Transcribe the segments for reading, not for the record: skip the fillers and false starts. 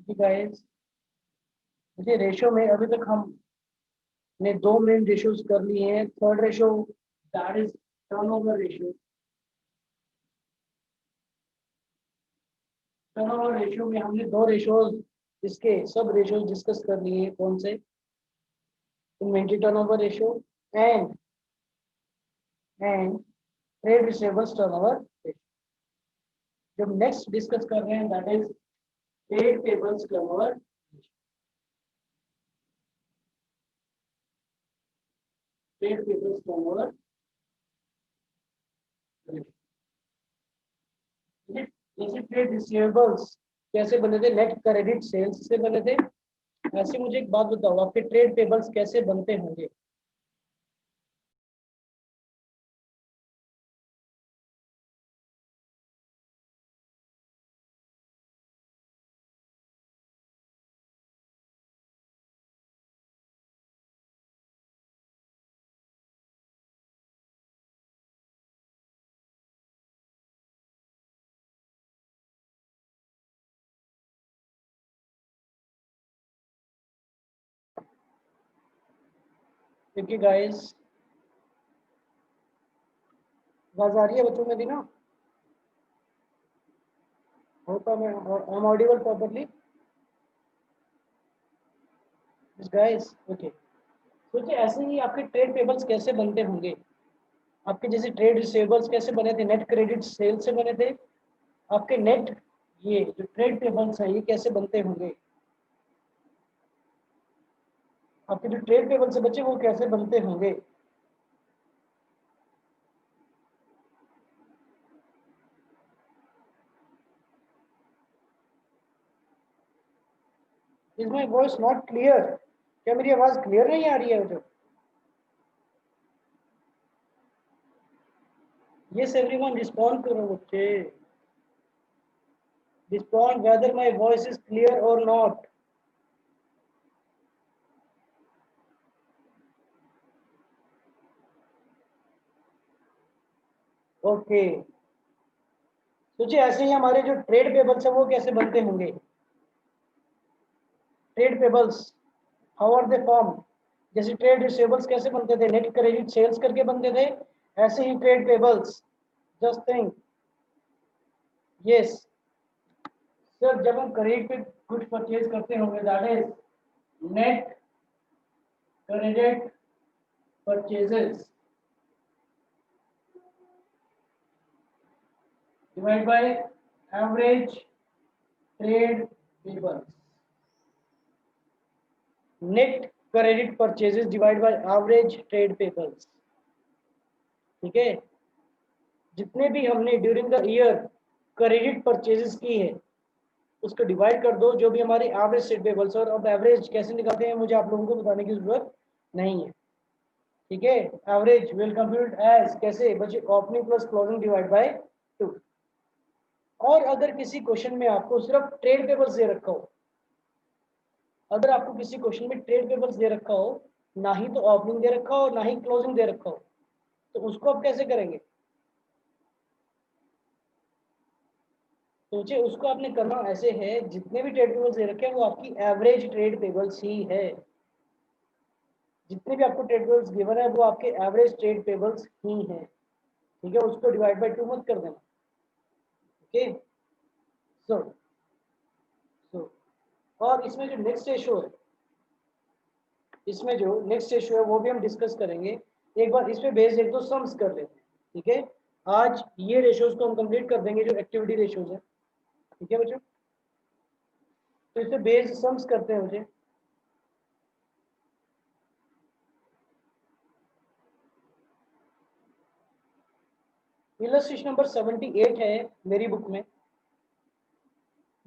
Guys, देखिए ratio में अभी तक हमने दो मेन रेशियोज कर लिए हैं। Third ratio that is turnover ratio. Turnover ratio में हमने दो रेशियोज, इसके सब रेशियोज डिस्कस कर लिए हैं। कौन से? Inventory turnover ratio and trade receivables turnover ratio. जो नेक्स्ट डिस्कस कर रहे हैं that is trade payables turnover ratio. Trade payables turnover ratio. जैसे ट्रेड रिसीवेबल्स कैसे बने थे? नेट क्रेडिट सेल्स से बने थे। ऐसे मुझे एक बात बताओ, आपके ट्रेड पेबल्स कैसे बनते होंगे? देखिए गाइस, आवाज आ रही है बच्चों में भी ना? होता मैं I am audible properly guys? Okay. सोचिए ऐसे ही आपके ट्रेड पेबल्स कैसे बनते होंगे। आपके जैसे ट्रेड रिसीवेबल्स कैसे बने थे? नेट क्रेडिट सेल से बने थे। आपके नेट ये जो ट्रेड पेबल्स हैं ये कैसे बनते होंगे? आपके जो ट्रेड पेबल्स से बच्चे वो कैसे बनते होंगे? Is my voice not clear? क्या मेरी आवाज क्लियर नहीं आ रही है बच्चों? यस एवरीवन रिस्पॉन्ड करो बच्चे। Respond whether my voice is clear or not. Okay. सोचिए ऐसे ही हमारे जो ट्रेड पेबल्स है वो कैसे बनते होंगे? Trade payables how are they form? जैसे ट्रेड रिसीवेबल्स कैसे बनते थे? नेट क्रेडिट सेल्स करके बनते थे। ऐसे ही trade payables. Just think. Yes sir, जब हम क्रेडिट पे कुछ परचेज करते होंगे that is net credit purchases divide by average trade payables. Net credit purchases divide by average trade payables. ठीक है, जितने भी हमने during the year credit purchases की है उसको डिवाइड कर दो जो भी हमारी एवरेज ट्रेड पेबल्स। और अब एवरेज कैसे निकालते हैं मुझे आप लोगों को बताने की जरूरत नहीं है। ठीक है, एवरेज विल कंप्यूट एज कैसे बच्चे? Opening plus closing divide by 2। और अगर किसी क्वेश्चन में आपको सिर्फ ट्रेड पेबल्स दे रखा हो, अगर आपको किसी क्वेश्चन में ट्रेड पेबल्स दे रखा हो, ना ही तो ओपनिंग दे रखा हो ना ही क्लोजिंग दे रखा हो, तो उसको आप कैसे करेंगे? सोचिए, उसको आपने करना ऐसे है, जितने भी ट्रेड पेबल्स दे रखे हैं वो आपकी एवरेज ट्रेड पेबल्स ही है। जितने भी आपको ट्रेड पेबल्स गिवन है वो आपके एवरेज ट्रेड पेबल्स ही हैं। ठीक है, उसको डिवाइड बाय 2 मत कर देना। ओके, सो सो और इसमें जो नेक्स्ट रेशियो है, इसमें जो नेक्स्ट रेशियो है वो भी हम डिस्कस करेंगे। एक बार इस पे बेस्ड एक दो सम्स कर लेते हैं। ठीक है, आज ये रेशियोज को हम कंप्लीट कर देंगे जो एक्टिविटी रेशियोज है। ठीक है बच्चों, तो इस पे बेस्ड सम्स करते हैं मुझे। इलस्ट्रेशन नंबर 78 है मेरी बुक में।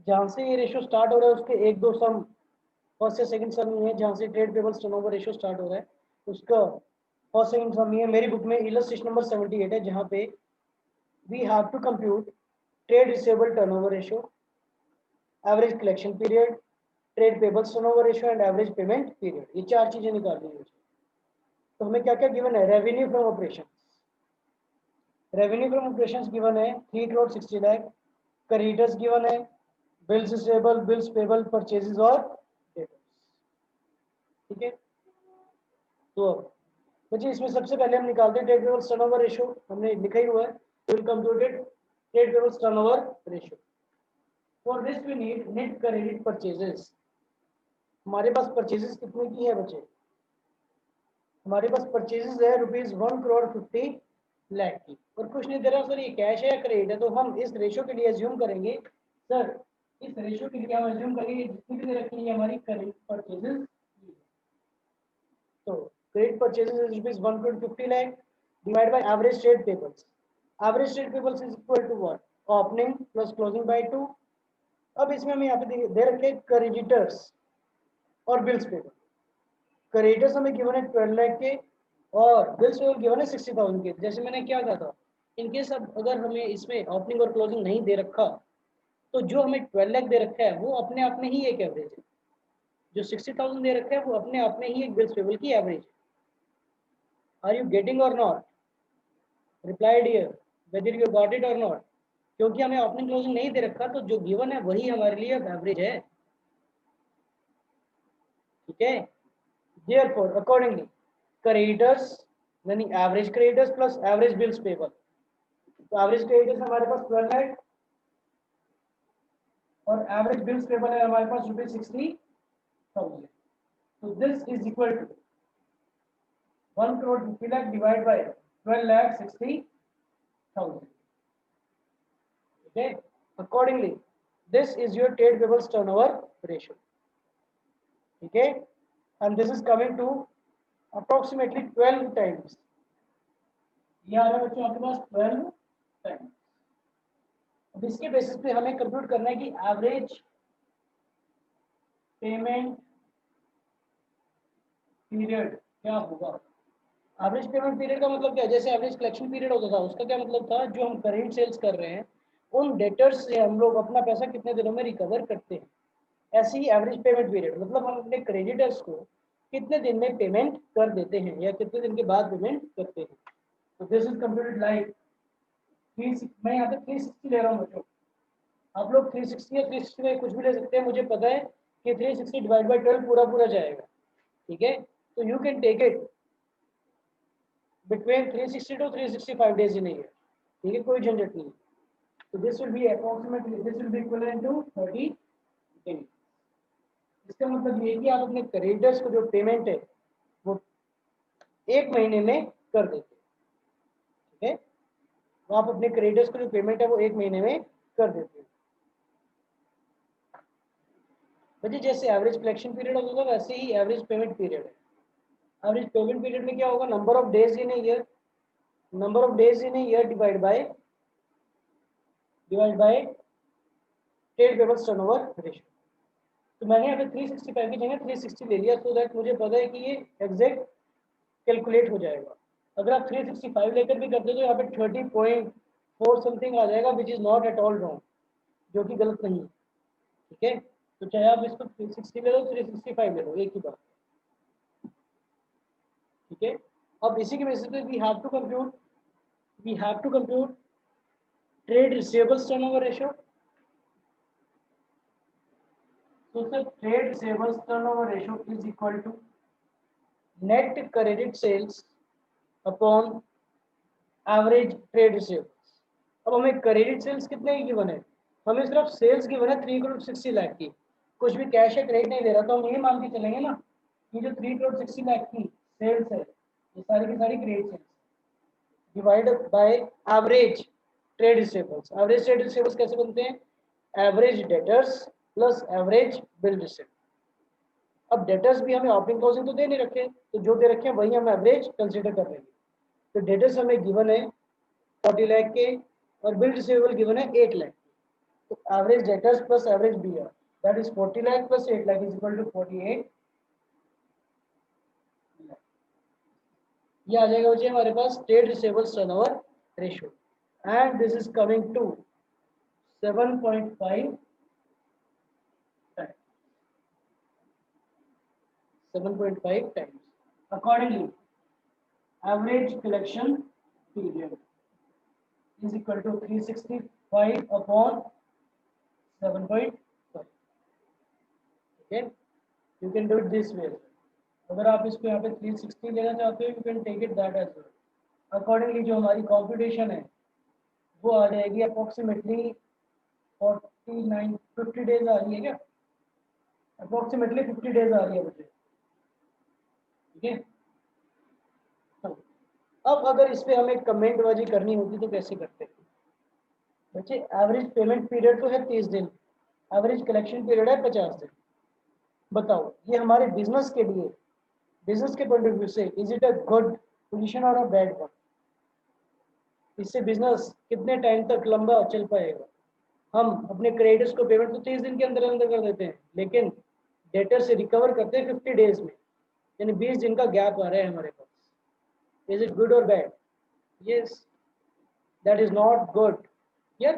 जहां से ये रेशियो स्टार्ट हो रहा है उसके एक दो सम फर्स्ट या सेकंड सम ही है। जहां से trade payables turnover ratio start हो रहा है उसका फर्स्ट सेकंड सम ही है मेरी बुक में। इलस्ट्रेशन नंबर 78 है जहां पे we have to compute trade receivable turnover ratio, average collection period, trade payables turnover ratio and average payment period. ये चार चीजें निकालनी है मुझे। तो हमें क्या क्या गिवन है? Revenue from operation. Revenue from operations given है 3 करोड़ 60 लाख। क्रेडिटर्स गिवन है bills receivable, bills payable, purchases और डेटर्स। ठीक है, तो बच्चे इसमें सबसे पहले हम निकालते हैं ट्रेड पेबल्स टर्नओवर रेशियो। हमने लिखा ही हुआ है, will computed trade payables turnover ratio. For this we need net credit purchases. हमारे पास परचेजेस कितने की है बच्चे? हमारे पास परचेजेस है ₹1,50,00,000 की, और कुछ नहीं दे रहा सर, ये कैश है या क्रेडिट है। तो हम इस रेशियो के लिए एज्यूम करेंगे सर, इस रेशियो के लिए हम एज्यूम करेंगे जितनी भी दे रखी है हमारी क्रेडिट परचेजेस। तो credit purchases is ₹1,50,00,000 divide by average trade payables. Average trade payables is equal to what? Opening plus closing by 2। अब इसमें हमें यहाँ पे दे रखे क्रेडिटर्स और बिल्स पेबल। क्रेडिटर्स हमें गिवन है 12 लाख के, और बिल्स पेबल गिवन है 60,000 के। जैसे मैंने क्या कहा था, इनकेस अब अगर हमें इसमें ओपनिंग और क्लोजिंग नहीं दे रखा, तो जो हमें 12 लाख दे रखा है वो अपने आप में ही एक एवरेज है। जो 60,000 दे रखा है वो अपने आप में ही एक बिल्स पेबल की एवरेज है। Are you getting or not? Reply dear whether you got it or not. क्योंकि हमें ओपनिंग क्लोजिंग नहीं दे रखा, तो जो गिवन है वही हमारे लिए एवरेज है। ठीक है, therefore accordingly creditors यानी average creditors plus average bills payable. तो एवरेज क्रेडिटर्स हमारे पास 12 है और एवरेज बिल्स पेबल है हमारे पास ₹60,000। तो this is equal to 1,50,00,000 divide by 12,60,000। okay, accordingly this is your trade payables turnover ratio. okay, and this is coming to approximately 12 times। ये आ रहा है बच्चों आपके पास 12 टाइम्स। अब इसके बेसिस पे हमें कंप्यूट करना है कि एवरेज पेमेंट पीरियड क्या होगा। एवरेज पेमेंट पीरियड का मतलब क्या है? जैसे एवरेज कलेक्शन पीरियड होता था, उसका क्या मतलब था? जो हम करेंट सेल्स कर रहे हैं उन डेटर्स से हम लोग अपना पैसा कितने दिनों में रिकवर करते हैं। ऐसे ही एवरेज पेमेंट पीरियड मतलब हम अपने क्रेडिटर्स को कितने दिन में पेमेंट कर देते हैं या कितने दिन के बाद पेमेंट करते हैं। तो दिस इज कंप्यूटेड लाइक मैं यहाँ पे 360 ले रहा हूँ बच्चों। आप लोग 360 या 360 में कुछ भी ले सकते हैं। मुझे पता है कि 360 डिवाइड बाई 12 पूरा पूरा जाएगा। ठीक है, तो you can take it between 360 to 365 days in year. ठीक है, कोई झंझट नहीं। तो this will be approximately this will be equivalent to 30 days. इसका मतलब ये कि आप अपने क्रेडिटर्स को जो पेमेंट है वो एक महीने में कर देते हैं। ठीक है, तो आप अपने क्रेडिटर्स को जो पेमेंट है वो एक महीने में कर देते हैं। बच्चे जैसे एवरेज कलेक्शन पीरियड होगा वैसे ही एवरेज पेमेंट पीरियड है। एवरेज पेमेंट पीरियड में क्या होगा? Number of days in a year, number of days in a year divide by trade payables turnover ratio. तो मैंने यहाँ पे 365 की जगह 360 ले लिया, सो दैट मुझे पता है कि ये एग्जैक्ट कैलकुलेट हो जाएगा। अगर आप 365 लेकर भी करते हो तो यहाँ पे 30.4 समथिंग आ जाएगा, which is not at all wrong, जो कि गलत नहीं है। ठीक है, तो चाहे आप इसको 360 ले लो 365 ले लो, एक ही बात। ठीक है, अब इसी के बेसिस पे we have to compute trade receivables turnover ratio. So sir, trade receivables turnover ratio is equal to net credit sales upon average trade receivables। अब हमें क्रेडिट सेल्स कितने की गिवन है? हमें सिर्फ सेल्स गिवन है 3,60,00,000 की। कुछ भी कैश या क्रेडिट नहीं दे रहा, तो हम ये मान के चलेंगे ना कि जो 3,60,00,000 की सेल्स है ये सारी की सारी credit sales divided by average trade receivables. Average trade receivables कैसे बनते हैं? Average debtors plus average bill receive. अब डेटर्स भी हमें ओपनिंग क्लोजिंग तो दे नहीं रखे, तो जो दे रखे हैं वही हम एवरेज कंसीडर कर लेंगे। तो डेटर्स हमें गिवन है 40 लाख के और बिल रिसीवेबल गिवन है 8 लाख। तो average debtors plus average BR that is 40 lakh plus 8 lakh is equal to 48 lakh. ये आ जाएगा बच्चे हमारे पास trade receivables turnover ratio, and this is coming to 7.5 times। Accordingly, average collection period is equal to 365 upon 7.5। Okay, you can do it this way. अगर आप इसको यहाँ पे 360 लेना चाहते हो, you can take it that as well. Accordingly जो हमारी कॉम्पिटिशन है वो आ जाएगी अप्रोक्सीमेटली 50 डेज आ रही है क्या, अप्रोक्सीमेटली 50 डेज आ रही है मुझे, ठीक है। अब अगर इस पे हमें कमेंट बाजी करनी होती तो कैसे करते हैं बच्चे? एवरेज पेमेंट पीरियड तो है 30 दिन, एवरेज कलेक्शन पीरियड है 50 दिन। बताओ ये हमारे बिजनेस के लिए, बिजनेस के पॉइंट ऑफ व्यू से is it a good position और अ बैड वन? इससे बिजनेस कितने टाइम तक लंबा चल पाएगा? हम अपने क्रेडिटर्स को पेमेंट तो 30 दिन के अंदर अंदर कर देते हैं, लेकिन डेटर से रिकवर करते हैं 50 डेज में, यानी 20 दिन का गैप आ रहा है हमारे पास। इज इट गुड और bad? Yes, that is not good. यार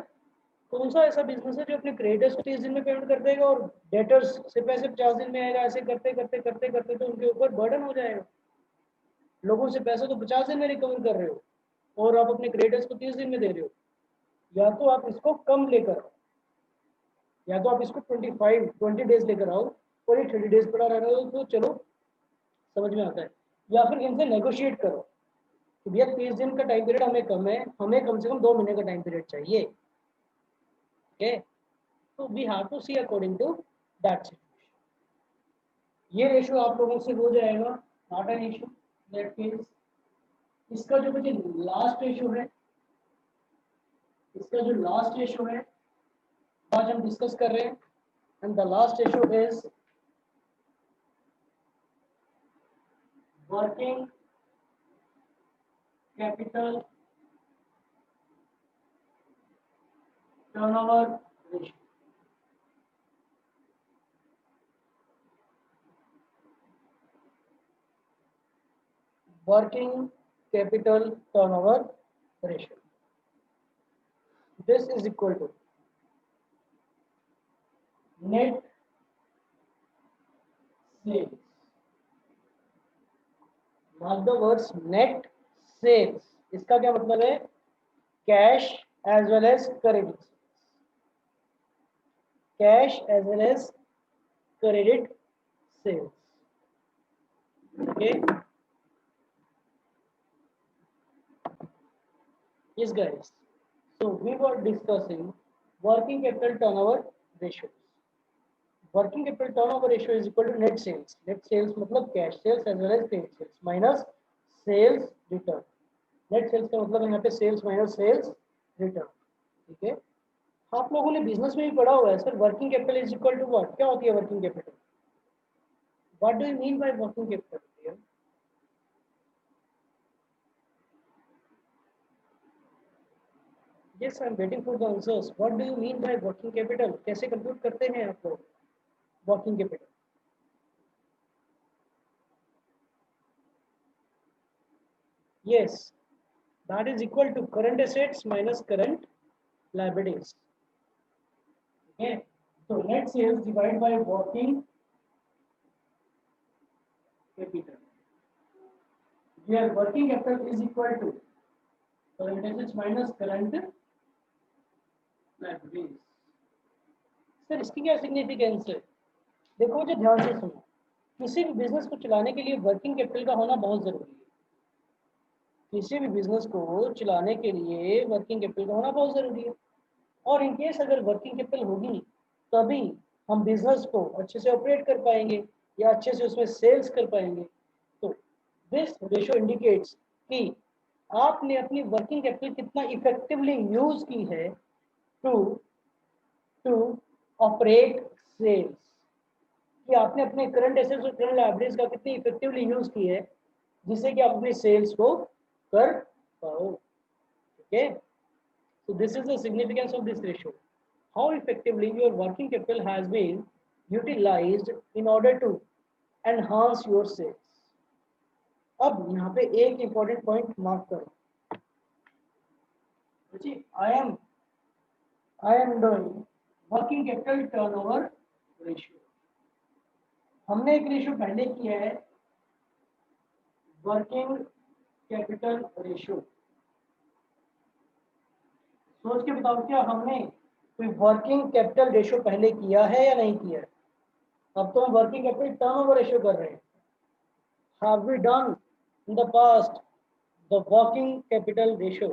कौन सा ऐसा बिजनेस है जो अपने क्रेडिटर्स को 30 दिन में पेमेंट कर देगा और डेटर्स से पैसे 50 दिन में आएगा? ऐसे करते करते करते करते तो उनके ऊपर बर्डन हो जाएगा। लोगों से पैसे तो 50 दिन में रिकवर कर रहे हो और आप अपने क्रेडिटर्स को 30 दिन में दे रहे हो। या तो आप इसको कम लेकर आओ, या तो आप इसको 20 डेज लेकर आओ और ये 30 डेज पड़ा रहना तो चलो समझ में आता है। या फिर इनसे नेगोशिएट करो कि भैया 30 दिन का टाइम पीरियड हमें कम है, हमें कम से कम 2 महीने का टाइम पीरियड चाहिए। ओके, तो we have to see according to that situation. ये रेशियो आप लोगों से हो जाएगा, not an issue. That means इसका जो मुझे लास्ट रेशियो है, इसका जो लास्ट रेशियो है आज हम डिस्कस कर रहे हैं, and the last ratio is working capital turnover ratio. Working capital turnover ratio, this is equal to net sales, mark the words net sales। इसका क्या मतलब है? Cash as well as credit, cash as well as credit sales. Okay, yes guys, so we were discussing working capital turnover ratios। Working capital turnover ratio is equal to net sales. Net sales मतलब cash sales as well as credit sales minus sales return. Net sales का मतलब यहाँ पे sales minus sales return, ठीक है। आप लोगों ने बिजनेस में भी पढ़ा हुआ है sir, working capital is equal to what? क्या होती है working capital? What do you mean by working capital? Yes, I am waiting for the answers. What do you mean by working capital? कैसे compute करते हैं आप लोग working capital? Yes, that is equal to current assets minus current liabilities। Okay, so net sales divided by working capital, where working capital is equal to current assets minus current liabilities। Sir इसकी क्या significance है? देखो मुझे ध्यान से सुनो, किसी भी बिजनेस को चलाने के लिए वर्किंग कैपिटल का होना बहुत जरूरी है। किसी भी बिजनेस को चलाने के लिए वर्किंग कैपिटल का होना बहुत जरूरी है, और इन केस अगर वर्किंग कैपिटल होगी तभी हम बिजनेस को अच्छे से ऑपरेट कर पाएंगे या अच्छे से उसमें सेल्स कर पाएंगे। तो दिस रेशियो इंडिकेट्स कि आपने अपनी वर्किंग कैपिटल कितना इफेक्टिवली यूज की है टू टू ऑपरेट सेल्स, कि आपने अपने करंट एसेट्स और करंट लायबिलिटीज का कितनी इफेक्टिवली यूज की है जिससे कि आप अपनी सेल्स को कर पाओ। ठीक है, so this is the significance of this ratio, how effectively your working capital has been utilized in order to enhance your sales। अब यहाँ पे एक इंपॉर्टेंट पॉइंट मार्क करो, I am doing working capital turnover ratio. हमने एक ratio पहले किया है वर्किंग कैपिटल रेशियो। सोच के बताओ क्या हमने कोई वर्किंग कैपिटल रेशियो पहले किया है या नहीं किया है? अब तो हम वर्किंग कैपिटल टर्नओवर रेशियो कर रहे हैं. Have we done in the past the working capital ratio?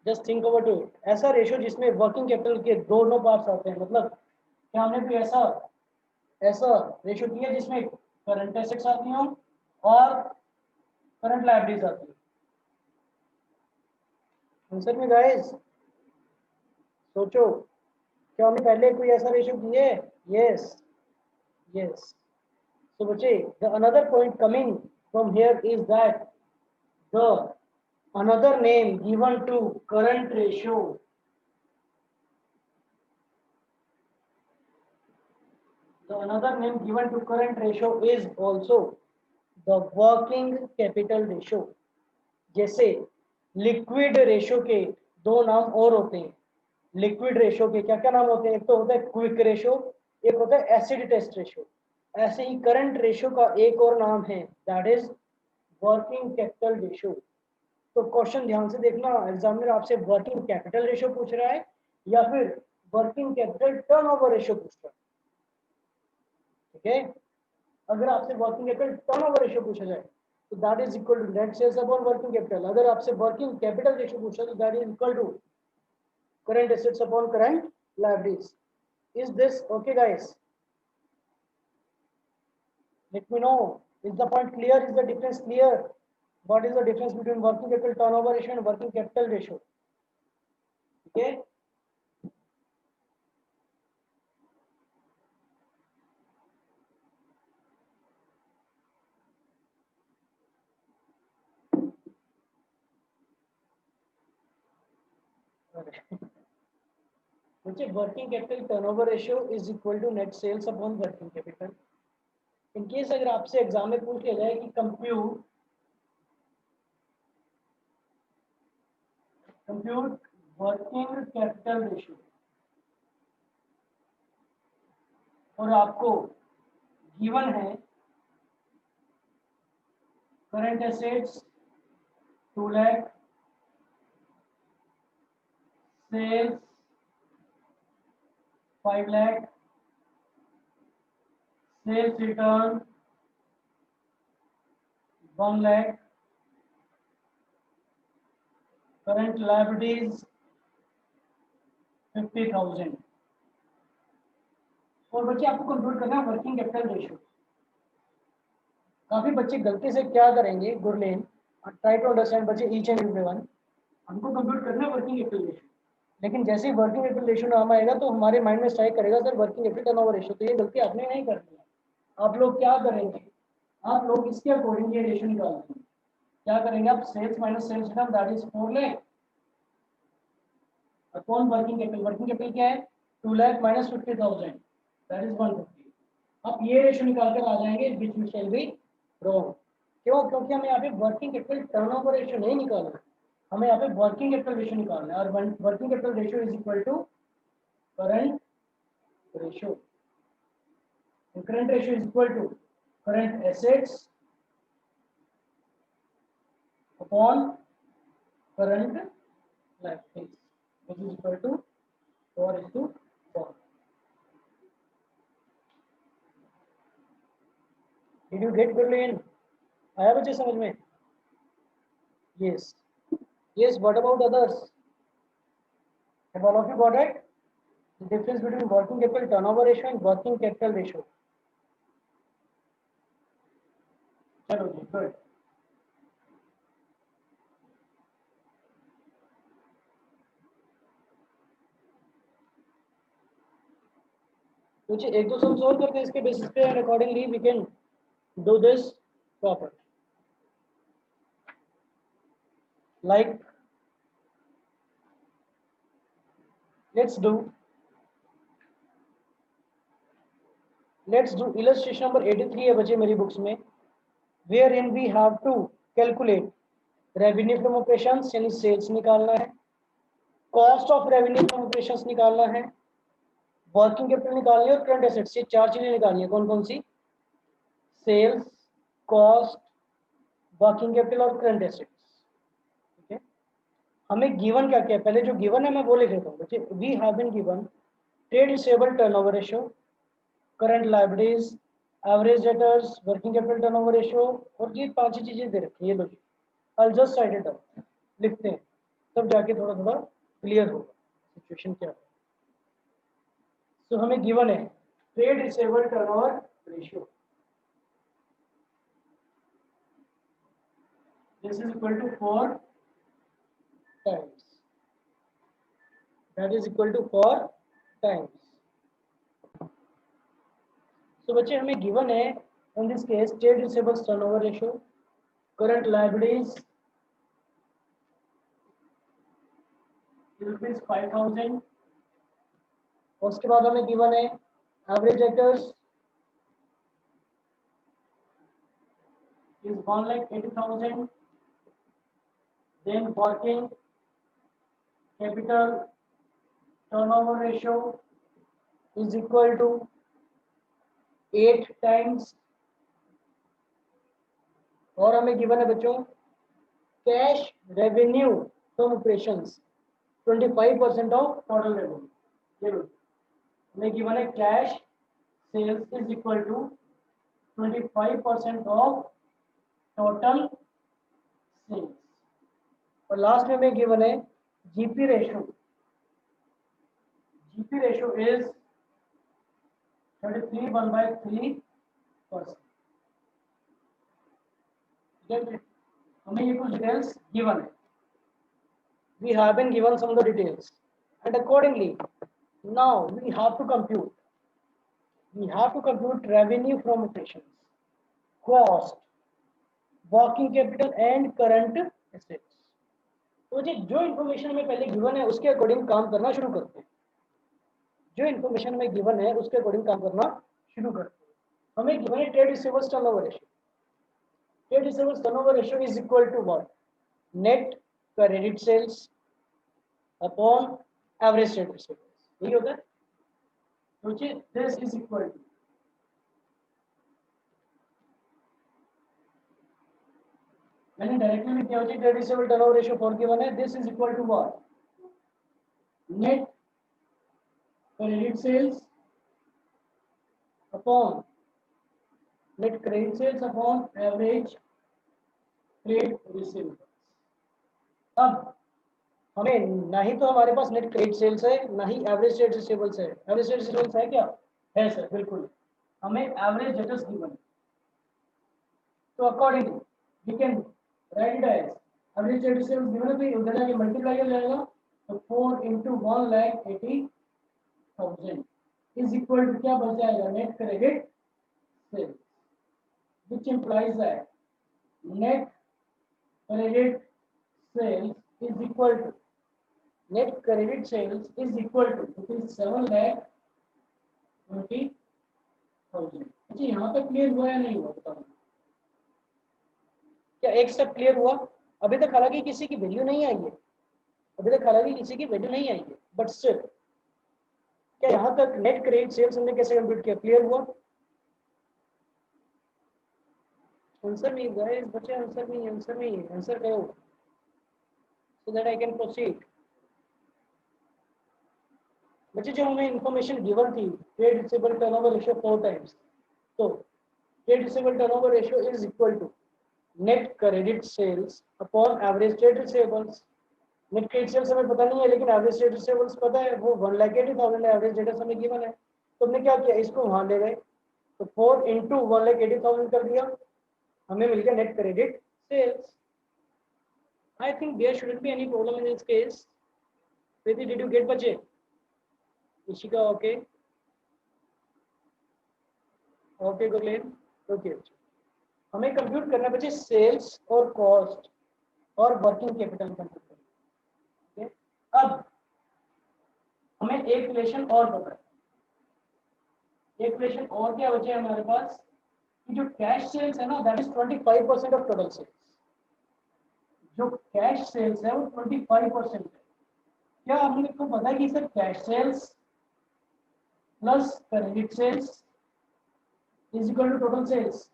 Just think over to. ऐसा रेशियो जिसमें वर्किंग कैपिटल के दोनों पार्ट्स आते हैं, मतलब क्या हमने कोई ऐसा ऐसा रेशियो किया जिसमें करंट एसेट्स आती हों और करंट लायबिलिटीज आती है? आंसर में गाइस, सोचो, क्या हमने पहले कोई ऐसा रेशियो किया है? Yes, yes. So बच्चे, the another point coming from here is that the another name given to current ratio, the another name given to current ratio is also the working capital ratio. जैसे liquid ratio के दो नाम और होते हैं. Liquid ratio के क्या क्या नाम होते हैं? एक तो होता है क्विक रेशियो, एक होता है एसिड टेस्ट रेशियो. ऐसे ही करंट रेशियो का एक और नाम है, that is working capital ratio. तो क्वेश्चन ध्यान से देखना, एग्जामिनर आपसे वर्किंग कैपिटल रेशियो पूछ रहा है या फिर वर्किंग कैपिटल टर्नओवर रेशियो पूछ रहा है. ठीक है, अगर आपसे वर्किंग कैपिटल टर्नओवर रेशियो पूछा जाए तो that is equal to net sales upon working capital. अगर आपसे वर्किंग कैपिटल रेशियो पूछा तो that is equal to current assets upon current liabilities. Is this okay guys? Let me know. Is the point clear? Is the difference clear? What is the difference between working capital turnover ratio and working capital ratio? Okay. Working capital turnover ratio is equal to net sales upon working capital. In case अगर आपसे exam में पूछ लिया जाए कि compute working capital ratio और आपको given है current assets 2 lakh, sales 5 lakh, sales return 1 lakh, current liabilities 50,000. और बच्चे आपको कंप्यूट करना है वर्किंग कैपिटल रेशियो. काफी बच्चे गलती से क्या करेंगे, गुरलेन, ट्राई टू अंडरस्टैंड बच्चे ईच एंड एवरी वन. हमको कंप्यूट करना है वर्किंग कैपिटल रेशियो, लेकिन जैसे ही वर्किंग कैपिटल रेशियो नाम आएगा तो हमारे माइंड में स्ट्राइक करेगा sir working capital turnover ratio. तो ये गलती आपने नहीं करनी है. आप लोग क्या करेंगे, आप लोग इसके अकॉर्डिंग ये रेशियो निकालते हैं. क्या करेंगे आप? Sales minus sales return that is 4 lakh upon working capital. Working capital क्या है? 2 लाख माइनस 50,000 दैट इज 150. आप ये रेशियो निकाल कर आ जाएंगे which we shall be wrong. क्यों? क्योंकि हमें यहाँ पे वर्किंग कैपिटल टर्नओवर रेशियो नहीं निकालना है, हमें यहाँ पे वर्किंग कैपिटल रेशियो निकालना है. और working capital ratio is equal to current ratio. Current ratio is equal to current assets upon current liabilities which is equal to 4:4. Did you get Gurleen? आया बच्चे समझ में? Yes. Yes. What about others? Have all of you got it? The difference between working capital turnover ratio and working capital ratio. चलो जी, good. कुछ एक दो सम solve करते हैं इसके बेसिस पे and accordingly we can do this proper. Like let's do illustration number 83 है बच्चे मेरी बुक्स में, wherein we have to calculate revenue from operations यानी सेल्स निकालना है, cost of revenue from operations निकालना है, वर्किंग कैपिटल निकालनी है और करंट एसेट्स. ये चार चीजें निकालनी है. कौन कौन सी? सेल्स, कॉस्ट, वर्किंग कैपिटल और करंट एसेट्स. ठीक है, हमें गिवन क्या क्या है? पहले जो गिवन है मैं वो लिख लेता हूँ बच्चे. We have been given trade receivable turnover ratio, current liabilities, average debtors, working capital turnover ratio, और ये पांच ही चीजें दे रखी है। ये लो जी, I just write it down, लिखते हैं तब जाके थोड़ा थोड़ा क्लियर होगा सिचुएशन क्या है। तो हमें गिवन है trade receivable turnover ratio, this is equal to 4 times, that is equal to 4 times. So बच्चे हमें गिवन है in this case trade receivables turnover ratio, current liabilities rupees 5000, उसके बाद हमें गिवन है average debtors is 1,80,000, then working capital turnover ratio is equal to 8 times, और हमें given है बच्चों cash revenue from operations 25% of total revenue. ये हमें गिवन है cash sales is equal to 25% of total sales, और लास्ट में हमें गिवन है GP ratio, GP ratio is 33/3%। हमें ये कुछ डिटेल्स गिवन है, we have been given some of the details, and accordingly now we have to compute revenue from operations, cost, working capital and current assets। तो जो information हमें पहले given है उसके अकॉर्डिंग काम करना शुरू करते हैं, जो इन्फॉर्मेशन हमें गिवन है उसके अकॉर्डिंग काम करना शुरू करते हैं। हमें गिवन है trade receivables turnover ratio, trade receivables turnover ratio is equal to what, net credit sales upon average trade receivables, यही होता है। सोचिए दिस इज इक्वल टू, मैंने डायरेक्टली लिख दिया, trade receivable turnover ratio 4 given है, this is equal to what, net credit sales upon net credit sales upon average trade receivables. अब हमें ना ही तो हमारे पास नेट क्रेडिट सेल्स है, ना ही एवरेज ट्रेड रिसीवेबल्स है। एवरेज ट्रेड रिसीवेबल्स है क्या? है सर, बिल्कुल। हमें एवरेज डेटर्स गिवन, तो accordingly we can write it as average trade receivables given है, तो उधर जाके मल्टीप्लाई हो जाएगा, तो 4 × 1,80,000 इज इक्वल टू क्या बच जाएगा, net credit sales, which implies that net credit sales is equal to net credit sales is equal to 7,20,000। जी यहाँ तक क्लियर हुआ या नहीं हुआ बताओ, क्या एक स्टेप क्लियर हुआ? अभी तक हालांकि किसी की वैल्यू नहीं आई है, बट स्टिल क्या यहाँ तक नेट क्रेडिट सेल्स हमने कैसे कंप्यूट किया, क्लियर हुआ? आंसर नहीं गाइस, बच्चे आंसर नहीं, आंसर करो so that I can proceed। बच्चे जो हमें इंफॉर्मेशन गिवन थी trade receivable turnover ratio 4 times, तो trade receivable turnover ratio is equal to net credit sales upon average trade receivables. Net credit sales हमें पता नहीं है, लेकिन एवरेज ट्रेड रिसीवेबल्स पता है, वो 1,80,000 एवरेज डेटर्स हमें गिवन है। तो हमने क्या किया, इसको वहां ले गए, तो 4 × 1,80,000 कर दिया, हमें मिल गया net credit sales. I think there shouldn't be any problem in this case। Preeti, did you get बच्चे? Ishika, okay? Okay, Gurleen, okay। हमें कंप्यूट करना बच्चे सेल्स और कॉस्ट और वर्किंग कैपिटल कंप्यूट करना। okay? अब हमें एक रिलेशन और पता है, एक रिलेशन और क्या बचे हमारे पास, कि जो कैश सेल्स है ना, that is 25% of total sales. जो कैश सेल्स है वो 25% है। क्या हमने को पता है कि sir cash sales plus credit sales is equal to total sales?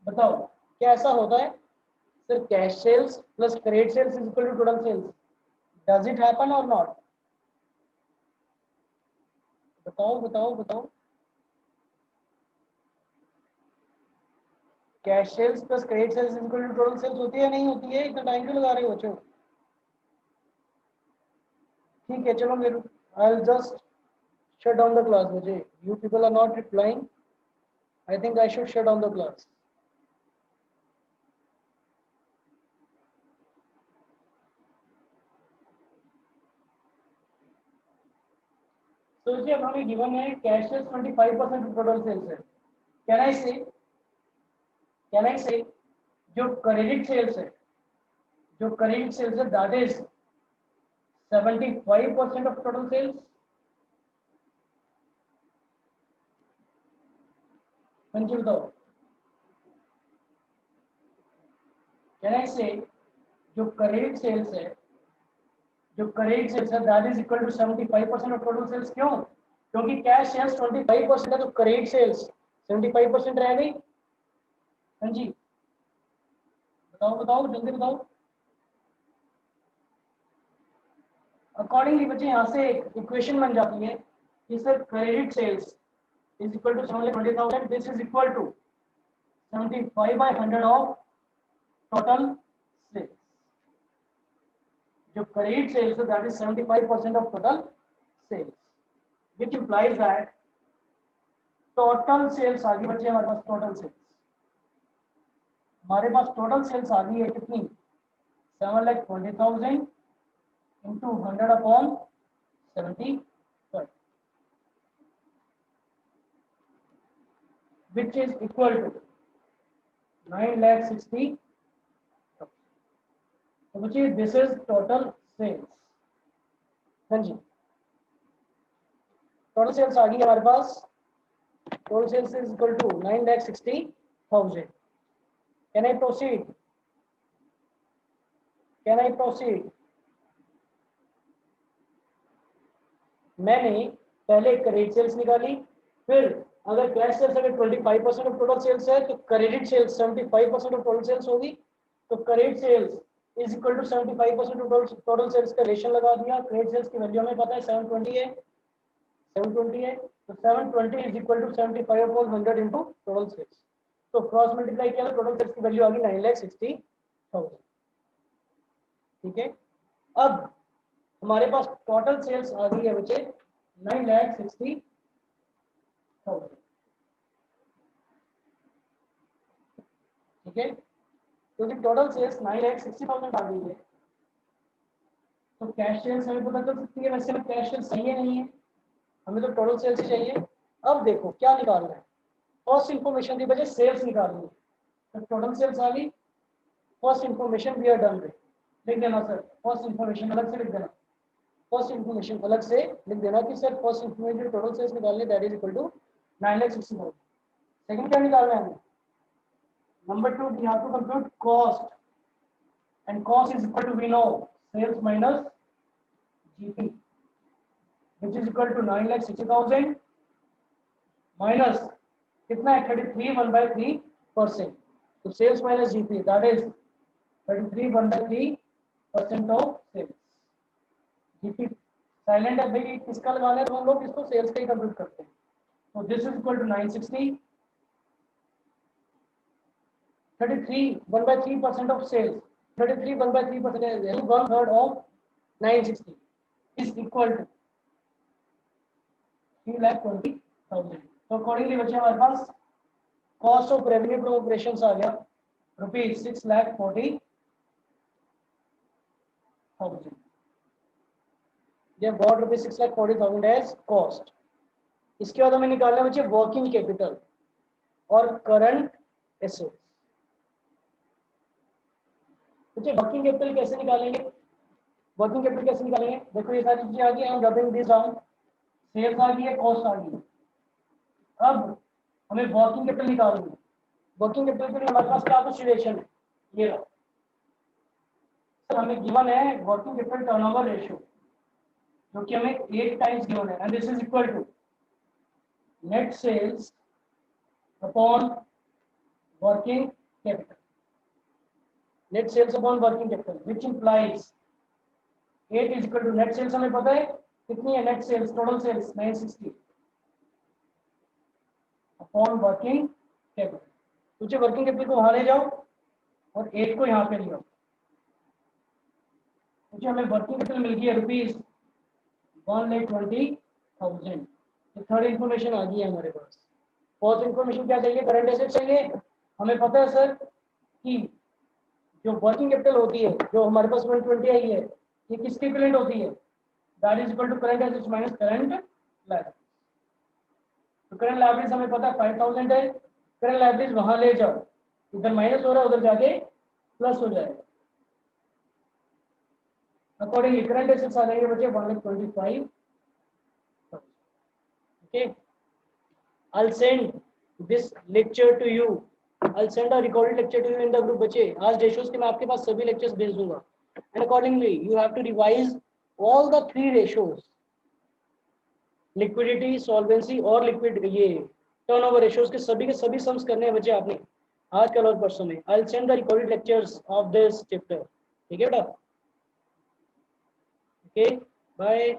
बताओ क्या ऐसा होता है sir, cash sales plus credit sales is equal to total sales? Does it happen और नॉट? बताओ बताओ बताओ। Cash sales plus credit sales equal to total sales होती है नहीं होती है? इतना टाइम क्यों लगा रहे हो बच्चों? ठीक है चलो मेरे I will just shut down the class मुझे, you people are not replying, I think I should shut down the class. तो जी अब हमें गिवन है cash sales 25% of total sales है। कैन आई से जो क्रेडिट सेल्स है, जो credit sales है that is 75% of total sales. हाँ जी बताओ। कैन आई से जो क्रेडिट सेल्स है, जो क्रेडिट सेल्स है that is equal to 75% of total sales. क्यों? क्योंकि कैश सेल्स 25% है तो क्रेडिट सेल्स 75% रह गई। हाँ जी बताओ बताओ जल्दी बताओ। अकॉर्डिंगली बच्चे यहाँ से एक इक्वेशन बन जाती है कि sir credit sales is equal to 720,000, this is equal to 75/100 of total sales. जो क्रेडिट सेल्स है that is 75% of total sales, which implies that total sales आ गई बच्चे हमारे पास। टोटल सेल्स हमारे पास टोटल सेल्स आ गई है कितनी? 7,20,000 into 100 upon 75, which is equal to 9,60,000. तो बच्चे दिस इज टोटल सेल्स। हाँ जी टोटल सेल्स आ गई हमारे पास। Total sales is equal to 9,60,000। Can I proceed? Can I proceed? मैंने पहले क्रेडिट सेल्स निकाली, फिर अगर कैश सेल्स अगर 25% ऑफ टोटल सेल्स है तो credit sales 75% of total sales होगी। तो credit sales is equal to 75% of total sales का रेशियो लगा दिया। क्रेडिट सेल्स की वैल्यू हमें पता है 720 है, 720 है तो 720 is equal to 75 upon 100 into total sales. तो क्रॉस मल्टीप्लाई किया तो टोटल सेल्स की वैल्यू आ गई 9,60,000। ठीक है अब हमारे पास टोटल सेल्स आ गई है बच्चे 9,60,000। ठीक है क्योंकि टोटल सेल्स 9,60,000 आ गई है तो कैश सेल्स हमें पता चल सकती है। वैसे में कैश सेल्स सही है नहीं है, हमें तो टोटल सेल्स ही चाहिए। अब देखो क्या निकालना है, फर्स्ट इंफॉर्मेशन की वजह सेल्स निकालनी है। तो टोटल सेल्स आ गई, first information we are done with. लिख देना सर फर्स्ट इंफॉर्मेशन अलग से लिख देना, फर्स्ट इंफॉर्मेशन अलग से लिख देना कि sir first information total sales निकालने that is equal to 9,60,000। Second क्या निकालना है हमें? Number 2 we have to compute cost and cost is equal to we know sales minus GP which is equal to 9,60,000 minus कितना है 33 1/3%। तो sales minus GP that is 33 1/3% of sales. GP silent है भाई, किसका लगाना है तो हम लोग इसको सेल्स का ही कंप्यूट करते हैं। तो this is equal to 960, 33 1/3% of sales, 33 1/3% यानी 1/3 ऑफ 960 इज इक्वल टू 3,20,000। तो अकॉर्डिंगली बच्चे हमारे पास cost of revenue from operations आ गया रुपीज 6,40,000। ये गॉट रुपीज 6,40,000 एज कॉस्ट। इसके बाद हमें निकालना है बच्चे वर्किंग कैपिटल और करंट एसेट्स। बच्चे वर्किंग कैपिटल कैसे निकालेंगे? वर्किंग कैपिटल कैसे निकालेंगे? देखो ये सारी चीजें आ गई, हम रबिंग दिस डाउन, सेल्स आ गई है, कॉस्ट आ गई है। अब हमें वर्किंग कैपिटल निकालनी है। वर्किंग कैपिटल के लिए हमारे पास क्या कुछ रिलेशन है, ये रहा। सर हमें गिवन है वर्किंग कैपिटल टर्नओवर रेशियो जो कि हमें 8 टाइम्स गिवन है and this is equal to net sales upon working capital. Net sales upon working capital which implies 8 is equal to net sales हमें पता है कितनी है net sales, total sales 960 upon working capital. सोचिए working capital को वहां ले जाओ और 8 को यहाँ पे ले आओ। सोचिए हमें वर्किंग कैपिटल मिल गई है ₹1,20,000। थर्ड इन्फॉर्मेशन आ गई है हमारे पास। फोर्थ इन्फॉर्मेशन क्या चाहिए? करंट एसेट चाहिए। हमें पता है सर कि जो वर्किंग कैपिटल होती है जो हमारे पास 120 आई है ये किसके इक्विवेलेंट होती है? That is equal to current assets minus current liabilities. तो करंट लायबिलिटीज हमें पता है 5000 है। करंट लायबिलिटीज वहां ले जाओ, इधर माइनस हो रहा है उधर जाके प्लस हो जाएगा। अकॉर्डिंगली करंट एसेट्स आ जाएंगे बच्चे 1,25,000। Okay, I'll send this lecture to you. I'll send a recorded lecture to you in the group बच्चे। आज ratios के मैं आपके पास सभी lectures भेज दूंगा। And accordingly you have to revise all the 3 ratios, liquidity, solvency और liquid ये turnover ratios के सभी sums करने हैं बच्चे आपने आज कल और परसों में। I'll send the recorded lectures of this chapter। ठीक है बेटा? Okay, bye.